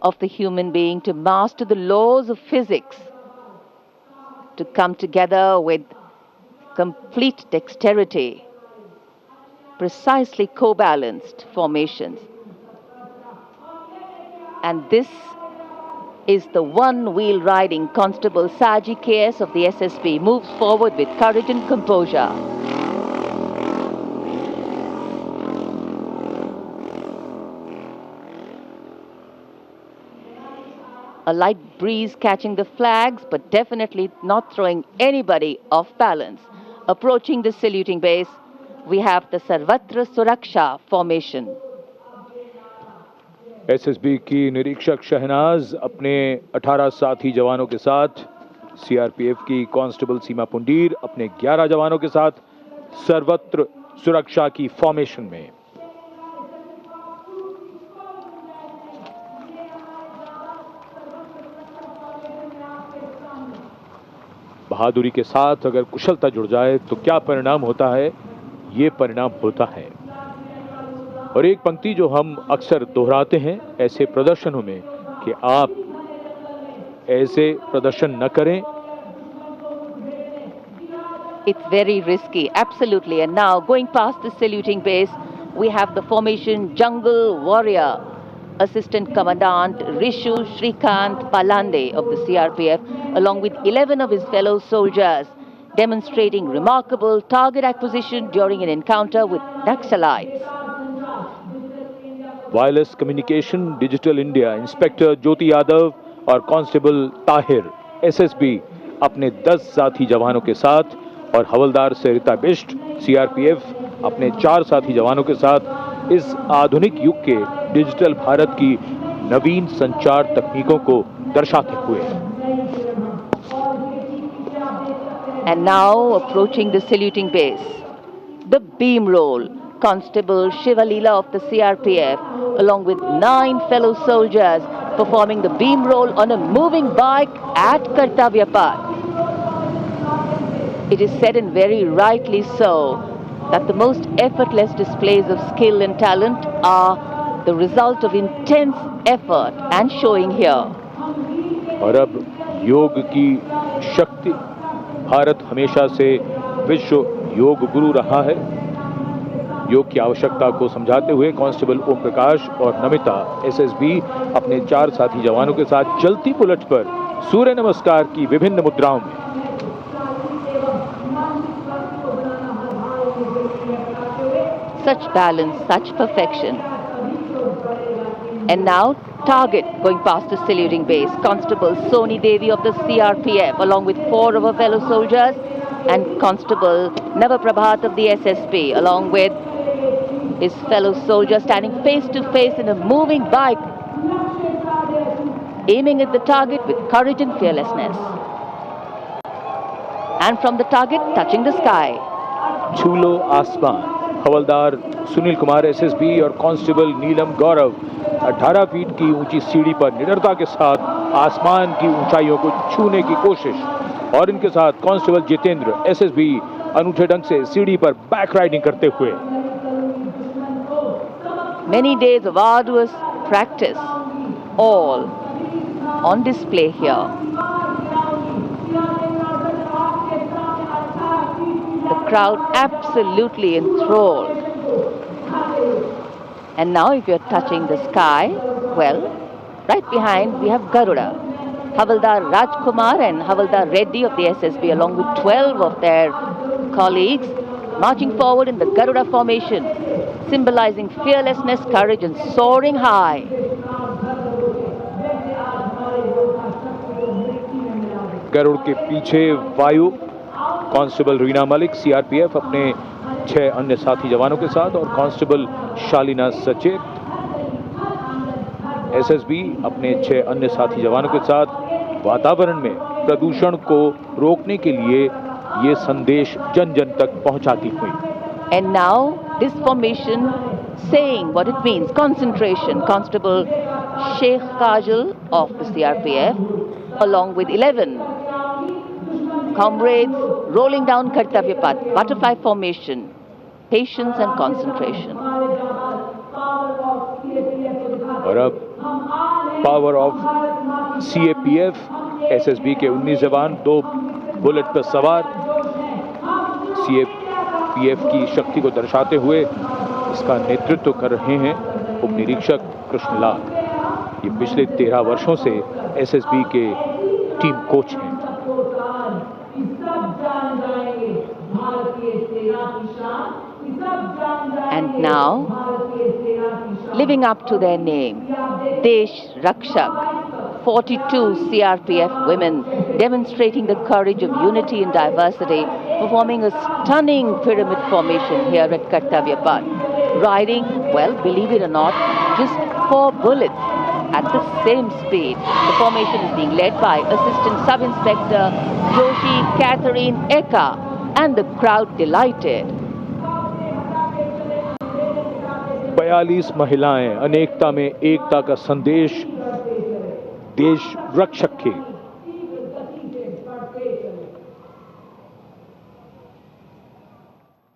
of the human being to master the laws of physics, to come together with complete dexterity, precisely co-balanced formations. And this is the one-wheel riding Constable Saji KS of the SSB moves forward with courage and composure. A light breeze catching the flags, but definitely not throwing anybody off balance. Approaching the saluting base, we have the Sarvatra Suraksha formation. SSB की निरीक्षक शहनाज अपने 18 साथी जवानों के साथ, CRPF की constable सीमा पुंडीर अपने 11 जवानों के साथ सर्वत्र सुरक्षा की फॉर्मेशन में। बहादुरी के साथ अगर कुशलता जुड़ जाए तो क्या परिणाम होता है, ये परिणाम होता है। और एक पंक्ति जो हम अक्सर दोहराते हैं ऐसे प्रदर्शनों में कि आप ऐसे प्रदर्शन न करें। It's very risky, absolutely. And now going past the saluting base, we have the formation Jungle Warrior. Assistant Commandant Rishu Shrikant Palande of the CRPF, along with 11 of his fellow soldiers, demonstrating remarkable target acquisition during an encounter with Naxalites. Wireless communication digital India inspector Jyoti Yadav और constable Tahir SSB अपने 10 साथी जवानों के साथ और हवलदार सरिता Bisht CRPF अपने 4 साथी जवानों के साथ इस आधुनिक युग के डिजिटल भारत की नवीन संचार तकनीकों को दर्शाते हुए। And now approaching the saluting base, the beam roll. Constable Shivalila of the CRPF, along with 9 fellow soldiers, performing the beam roll on a moving bike at Kartavya Path. It is said, and very rightly so, that the most effortless displays of skill and talent are the result of intense effort and showing here. और अब योग की शक्ति, भारत हमेशा से विश्व योग गुरु रहा है। योग की आवश्यकता को समझाते हुए कांस्टेबल ओम प्रकाश और नमिता एसएसबी अपने 4 साथी जवानों के साथ चलती बुलेट पर सूर्य नमस्कार की विभिन्न मुद्राओं में। Such balance, such perfection. And now target going past the saluting base. Constable Soni Devi of the CRPF, along with 4 of her fellow soldiers, and Constable Navaprabhat of the SSB, along with his fellow soldier, standing face to face in a moving bike, aiming at the target with courage and fearlessness. And from the target, touching the sky. छूलो आसमान, हवलदार Sunil Kumar SSB और constable नीलम गौरव 18 feet की ऊंची सीढ़ी पर निडरता के साथ आसमान की ऊंचाइयों को छूने की कोशिश, और इनके साथ कांस्टेबल जितेंद्र एसएसबी अनूठे ढंग से सीढ़ी पर बैक राइडिंग करते हुए। Many days of arduous practice, all on display here. The crowd absolutely enthralled. And now if you're touching the sky, well, right behind we have Garuda. Havaldar Rajkumar and Havaldar Reddy of the SSB, along with 12 of their colleagues, marching forward in the Garuda formation, symbolizing fearlessness, courage, and soaring high. Garuda के पीछे वायु, constable Reena Malik CRPF अपने 6 अन्य साथी जवानों के साथ और कांस्टेबल शालिना सचेत एसएसबी अपने 6 अन्य साथी जवानों के साथ वातावरण में प्रदूषण को रोकने के लिए ये संदेश जन जन तक पहुंचाती हुई। And now this formation saying what it means, concentration. Constable Sheikh Kajal of the CRPF, along with 11 comrades, rolling down Kartavya Path, butterfly formation, patience and concentration. और अब पावर ऑफ CAPF, SSB के 19 जवान 2 bullet पर सवार CAPF की शक्ति को दर्शाते हुए इसका नेतृत्व कर रहे हैं उप निरीक्षक कृष्णलाल। ये पिछले 13 वर्षों से SSB के टीम कोच हैं। And now, living up to their name, Desh Rakshak, 42 CRPF women demonstrating the courage of unity and diversity, performing a stunning pyramid formation here at Kartavya Path. Riding, well, believe it or not, just 4 bullets at the same speed. The formation is being led by Assistant Sub-Inspector Joshi Catherine Eka, and the crowd delighted. 42 महिलाएं अनेकता में एकता का संदेश देश रक्षक के